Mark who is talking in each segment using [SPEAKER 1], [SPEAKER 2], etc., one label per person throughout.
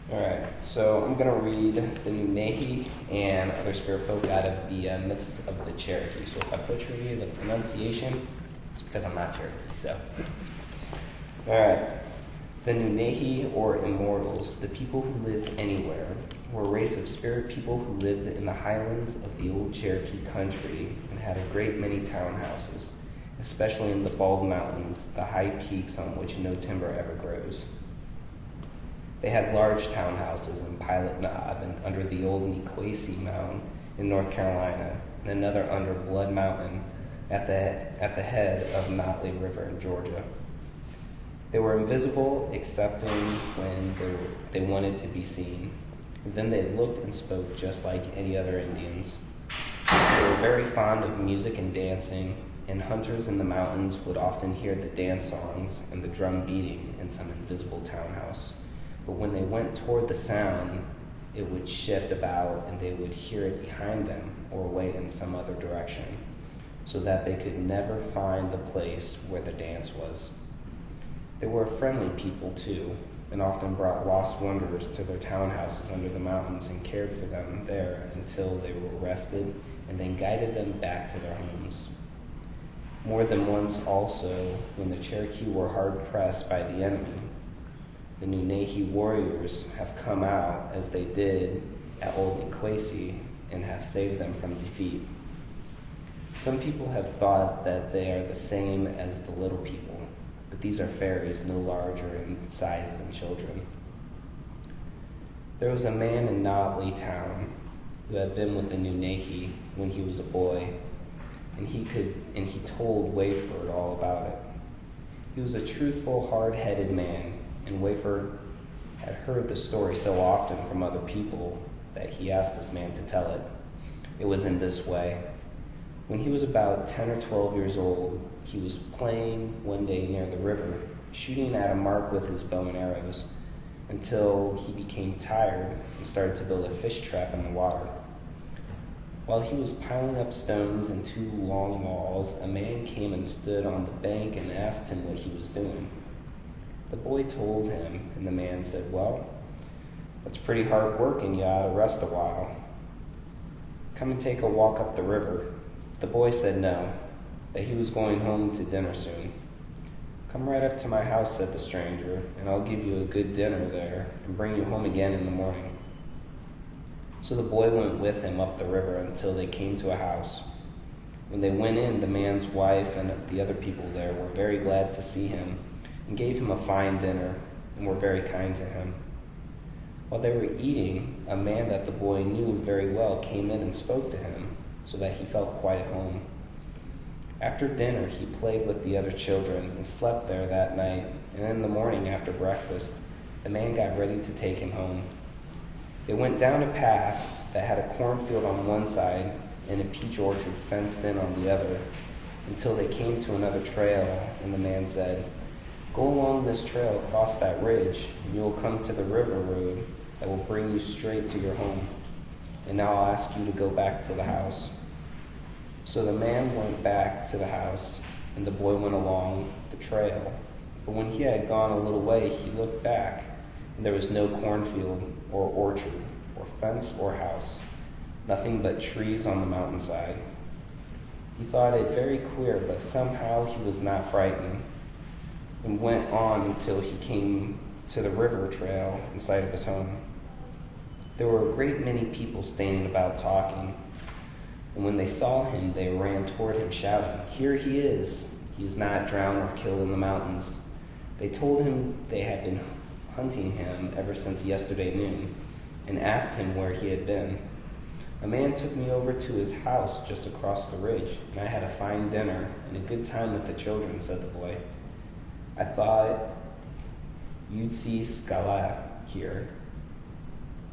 [SPEAKER 1] Alright, so I'm going to read the Nunehi and other spirit folk out of the Myths of the Cherokee. So if I butcher the pronunciation, it's because I'm not Cherokee, so. Alright, the Nunehi, or Immortals, the people who live anywhere, were a race of spirit people who lived in the highlands of the old Cherokee country and had a great many townhouses, especially in the Bald Mountains, the high peaks on which no timber ever grows. They had large townhouses in Pilot Knob and under the old Niquesi Mound in North Carolina, and another under Blood Mountain at the head of Motley River in Georgia. They were invisible excepting when they wanted to be seen. And then they looked and spoke just like any other Indians. They were very fond of music and dancing, and hunters in the mountains would often hear the dance songs and the drum beating in some invisible townhouse. But when they went toward the sound, it would shift about and they would hear it behind them or away in some other direction, so that they could never find the place where the dance was. They were friendly people too, and often brought lost wanderers to their townhouses under the mountains and cared for them there until they were rested and then guided them back to their homes. More than once also, when the Cherokee were hard pressed by the enemy, the Nunehi warriors have come out as they did at Old Niquesi and have saved them from defeat. Some people have thought that they are the same as the little people, but these are fairies no larger in size than children. There was a man in Notley town who had been with the Nunehi when he was a boy, and he told Wayford all about it. He was a truthful, hard-headed man, and Wayford had heard the story so often from other people that he asked this man to tell it. It was in this way. When he was about 10 or 12 years old, he was playing one day near the river, shooting at a mark with his bow and arrows, until he became tired and started to build a fish trap in the water. While he was piling up stones in two long walls, a man came and stood on the bank and asked him what he was doing. The boy told him, and the man said, "Well, that's pretty hard work and you ought to rest a while. Come and take a walk up the river." The boy said no, that he was going home to dinner soon. "Come right up to my house," said the stranger, "and I'll give you a good dinner there and bring you home again in the morning." So the boy went with him up the river until they came to a house. When they went in, the man's wife and the other people there were very glad to see him and gave him a fine dinner and were very kind to him. While they were eating, a man that the boy knew very well came in and spoke to him, so that he felt quite at home. After dinner, he played with the other children and slept there that night, and in the morning after breakfast, the man got ready to take him home. They went down a path that had a cornfield on one side and a peach orchard fenced in on the other, until they came to another trail, and the man said, "Go along this trail across that ridge, and you will come to the river road that will bring you straight to your home. And now I'll ask you to go back to the house." So the man went back to the house, and the boy went along the trail. But when he had gone a little way, he looked back, and there was no cornfield or orchard or fence or house, nothing but trees on the mountainside. He thought it very queer, but somehow he was not frightened, and went on until he came to the river trail in sight of his home. There were a great many people standing about talking, and when they saw him, they ran toward him shouting, "Here he is! He is not drowned or killed in the mountains." They told him they had been hunting him ever since yesterday noon, and asked him where he had been. "A man took me over to his house just across the ridge, and I had a fine dinner and a good time with the children," said the boy. "I thought you'd see Scala here."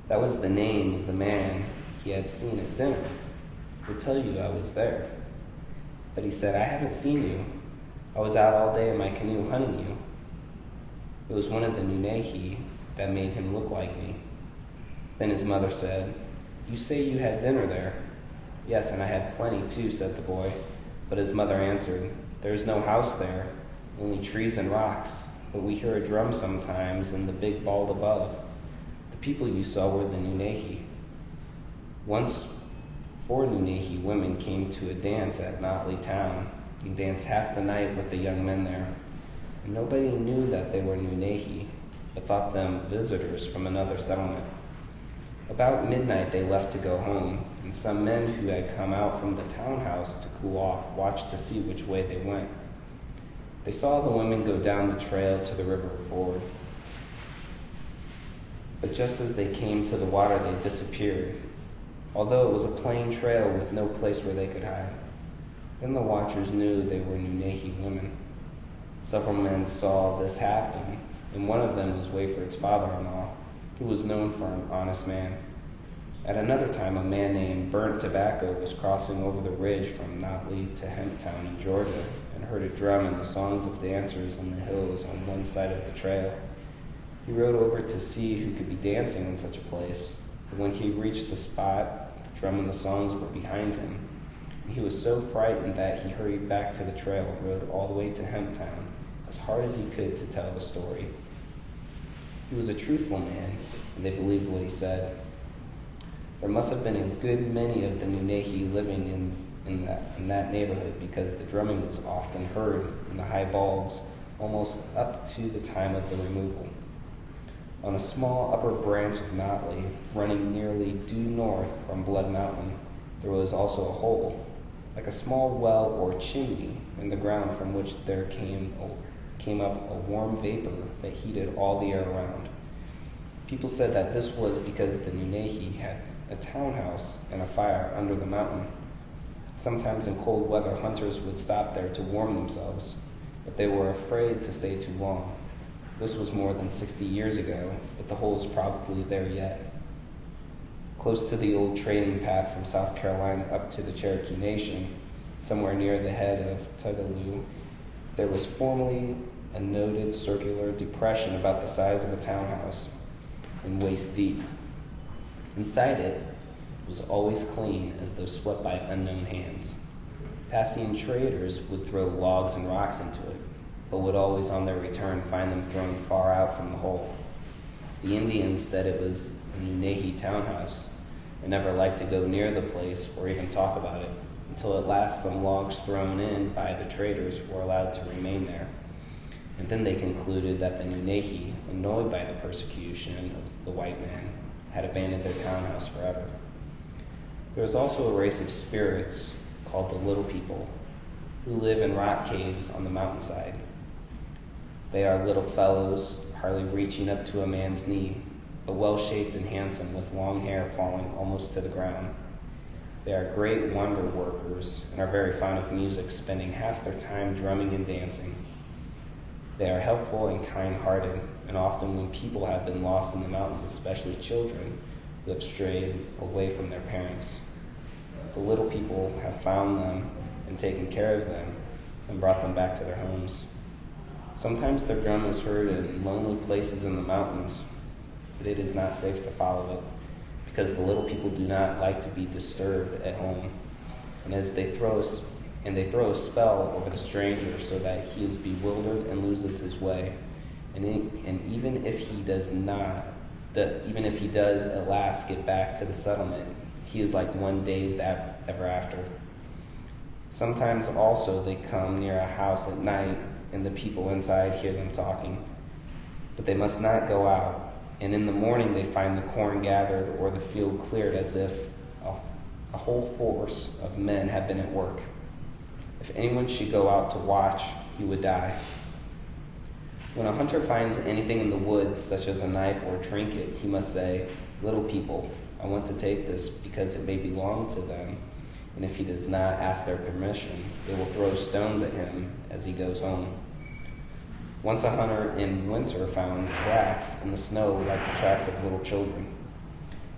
[SPEAKER 1] That was the name of the man he had seen at dinner. "To tell you I was there." But he said, "I haven't seen you. I was out all day in my canoe hunting you." It was one of the Nunehi that made him look like me. Then his mother said, "You say you had dinner there?" "Yes, and I had plenty too," said the boy. But his mother answered, "There is no house there, only trees and rocks, but we hear a drum sometimes in the big bald above. The people you saw were the Nunehi. Once, 4 Nunehi women came to a dance at Notley Town and danced half the night with the young men there. And nobody knew that they were Nunehi, but thought them visitors from another settlement. About midnight they left to go home, and some men who had come out from the townhouse to cool off watched to see which way they went. They saw the women go down the trail to the river ford. But just as they came to the water, they disappeared, although it was a plain trail with no place where they could hide. Then the watchers knew they were Nunehi women. Several men saw this happen, and one of them was Wayford's father-in-law, who was known for an honest man. At another time, a man named Burnt Tobacco was crossing over the ridge from Notley to Hemptown in Georgia and heard a drum and the songs of dancers in the hills on one side of the trail. He rode over to see who could be dancing in such a place, but when he reached the spot, the drum and the songs were behind him. He was so frightened that he hurried back to the trail and rode all the way to Hemptown, as hard as he could to tell the story. He was a truthful man, and they believed what he said. There must have been a good many of the Nunehi living in that neighborhood, because the drumming was often heard in the high balds almost up to the time of the removal. On a small upper branch of Notley, running nearly due north from Blood Mountain, there was also a hole, like a small well or chimney in the ground, from which there came up a warm vapor that heated all the air around. People said that this was because the Nunehi had a townhouse and a fire under the mountain. Sometimes in cold weather, hunters would stop there to warm themselves, but they were afraid to stay too long. This was more than 60 years ago, but the hole is probably there yet. Close to the old trading path from South Carolina up to the Cherokee Nation, somewhere near the head of Tugaloo, there was formerly a noted circular depression about the size of a townhouse and waist deep. Inside it was always clean, as though swept by unknown hands. Passing traders would throw logs and rocks into it, but would always on their return find them thrown far out from the hole. The Indians said it was a Nunehi townhouse, and never liked to go near the place or even talk about it, until at last some logs thrown in by the traders were allowed to remain there. And then they concluded that the Nunehi, annoyed by the persecution of the white man, had abandoned their townhouse forever. There is also a race of spirits called the Little People, who live in rock caves on the mountainside. They are little fellows, hardly reaching up to a man's knee, but well-shaped and handsome, with long hair falling almost to the ground. They are great wonder workers and are very fond of music, spending half their time drumming and dancing. They are helpful and kind-hearted, and often when people have been lost in the mountains, especially children who have strayed away from their parents, the Little People have found them and taken care of them and brought them back to their homes. Sometimes their drum is heard in lonely places in the mountains, but it is not safe to follow it, because the Little People do not like to be disturbed at home, and they throw a spell over the stranger so that he is bewildered and loses his way. And even if he does at last get back to the settlement, he is like one dazed ever after. Sometimes also they come near a house at night, and the people inside hear them talking. But they must not go out, and in the morning they find the corn gathered or the field cleared, as if a whole force of men have been at work. If anyone should go out to watch, he would die. When a hunter finds anything in the woods, such as a knife or a trinket, he must say, "Little People, I want to take this because it may belong to them." And if he does not ask their permission, they will throw stones at him as he goes home. Once a hunter in winter found tracks in the snow like the tracks of little children.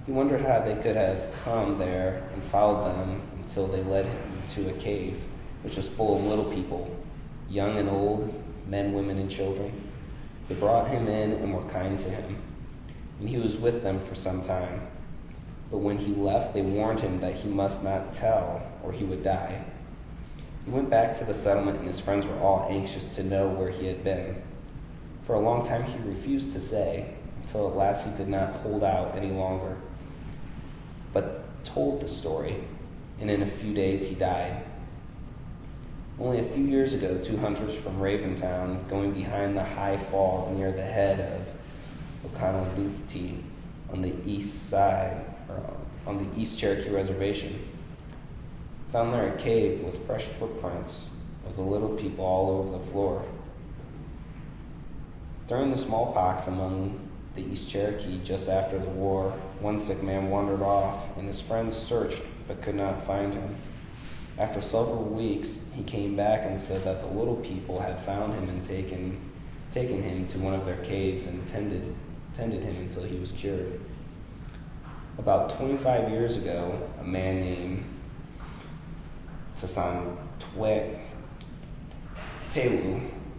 [SPEAKER 1] He wondered how they could have come there and followed them until they led him to a cave, which was full of little people, young and old, men, women, and children. They brought him in and were kind to him, and he was with them for some time. But when he left, they warned him that he must not tell, or he would die. He went back to the settlement, and his friends were all anxious to know where he had been. For a long time he refused to say, till at last he could not hold out any longer, but told the story, and in a few days he died. Only a few years ago, 2 hunters from Raventown, going behind the high fall near the head of Okanalufti on the east side, on the East Cherokee Reservation, found there a cave with fresh footprints of the little people all over the floor. During the smallpox among the East Cherokee just after the war, one sick man wandered off, and his friends searched but could not find him. After several weeks, he came back and said that the little people had found him and taken him to one of their caves and tended him until he was cured. About 25 years ago, a man named Selu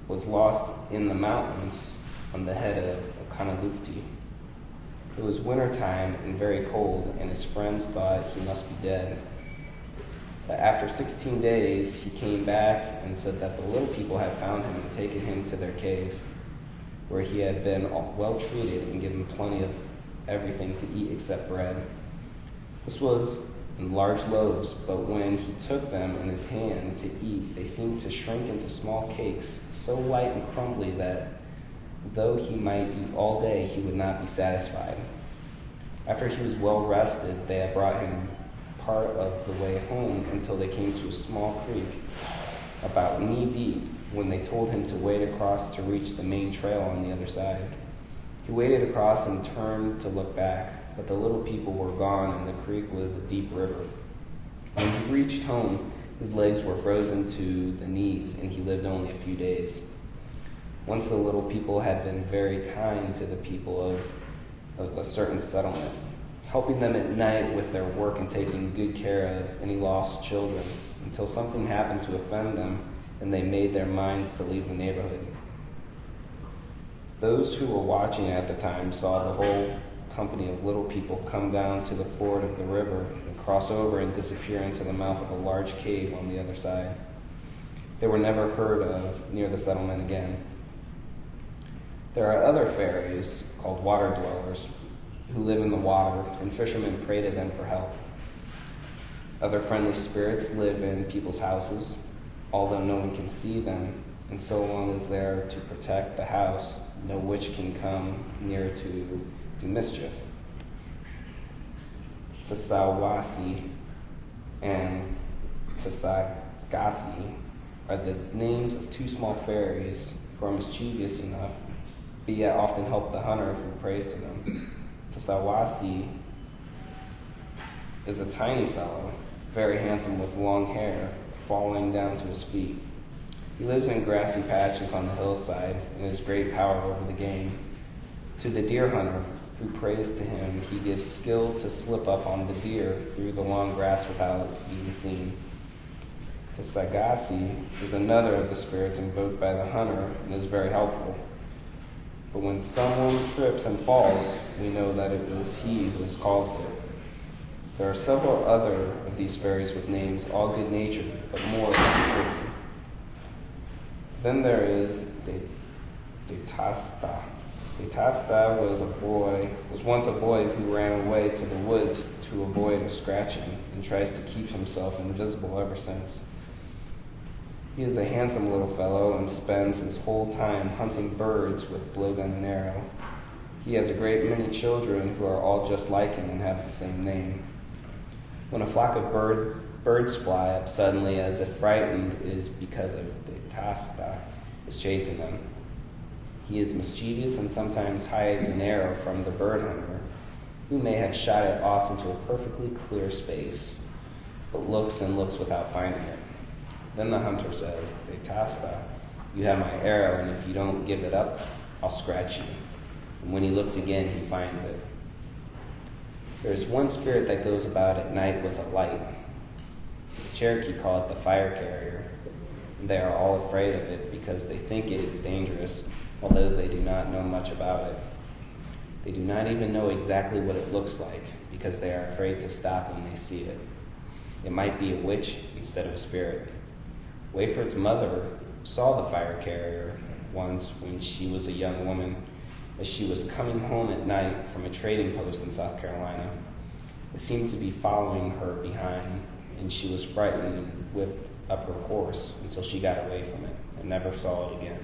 [SPEAKER 1] was lost in the mountains on the head of Okanalufti. It was wintertime and very cold, and his friends thought he must be dead. But after 16 days, he came back and said that the little people had found him and taken him to their cave, where he had been well treated and given plenty of everything to eat except bread. This was in large loaves, but when he took them in his hand to eat, they seemed to shrink into small cakes, so light and crumbly that though he might eat all day, he would not be satisfied. After he was well rested, they had brought him part of the way home until they came to a small creek, about knee-deep, when they told him to wade across to reach the main trail on the other side. He waded across and turned to look back, but the little people were gone and the creek was a deep river. When he reached home, his legs were frozen to the knees, and he lived only a few days. Once the little people had been very kind to the people of a certain settlement, helping them at night with their work and taking good care of any lost children, until something happened to offend them, and they made their minds to leave the neighborhood. Those who were watching at the time saw the whole company of little people come down to the ford of the river and cross over and disappear into the mouth of a large cave on the other side. They were never heard of near the settlement again. There are other fairies called water dwellers who live in the water, and fishermen pray to them for help. Other friendly spirits live in people's houses, although no one can see them, and so long as they are to protect the house, no witch can come near to do mischief. Tsawasi and Tsagasi are the names of 2 small fairies who are mischievous enough, but yet often help the hunter who prays to them. Tsawasi is a tiny fellow, very handsome with long hair falling down to his feet. He lives in grassy patches on the hillside and has great power over the game. To the deer hunter who prays to him, he gives skill to slip up on the deer through the long grass without being seen. Tsagasi is another of the spirits invoked by the hunter and is very helpful. But when someone trips and falls, we know that it was he who has caused it. There are several other of these fairies with names, all good-natured, but more or less tricky. Then there is Detasta. Detasta was once a boy who ran away to the woods to avoid a scratching and tries to keep himself invisible ever since. He is a handsome little fellow and spends his whole time hunting birds with blowgun and arrow. He has a great many children who are all just like him and have the same name. When a flock of birds fly up suddenly as if frightened, it is because of Detasta is chasing them. He is mischievous and sometimes hides an arrow from the bird hunter, who may have shot it off into a perfectly clear space, but looks and looks without finding it. Then the hunter says, Detasta, you have my arrow, and if you don't give it up, I'll scratch you. And when he looks again, he finds it. There is one spirit that goes about at night with a light. The Cherokee call it the fire carrier, and they are all afraid of it because they think it is dangerous, although they do not know much about it. They do not even know exactly what it looks like because they are afraid to stop when they see it. It might be a witch instead of a spirit. Wayford's mother saw the fire carrier once when she was a young woman, as she was coming home at night from a trading post in South Carolina. It seemed to be following her behind, and she was frightened and whipped up her horse until she got away from it and never saw it again.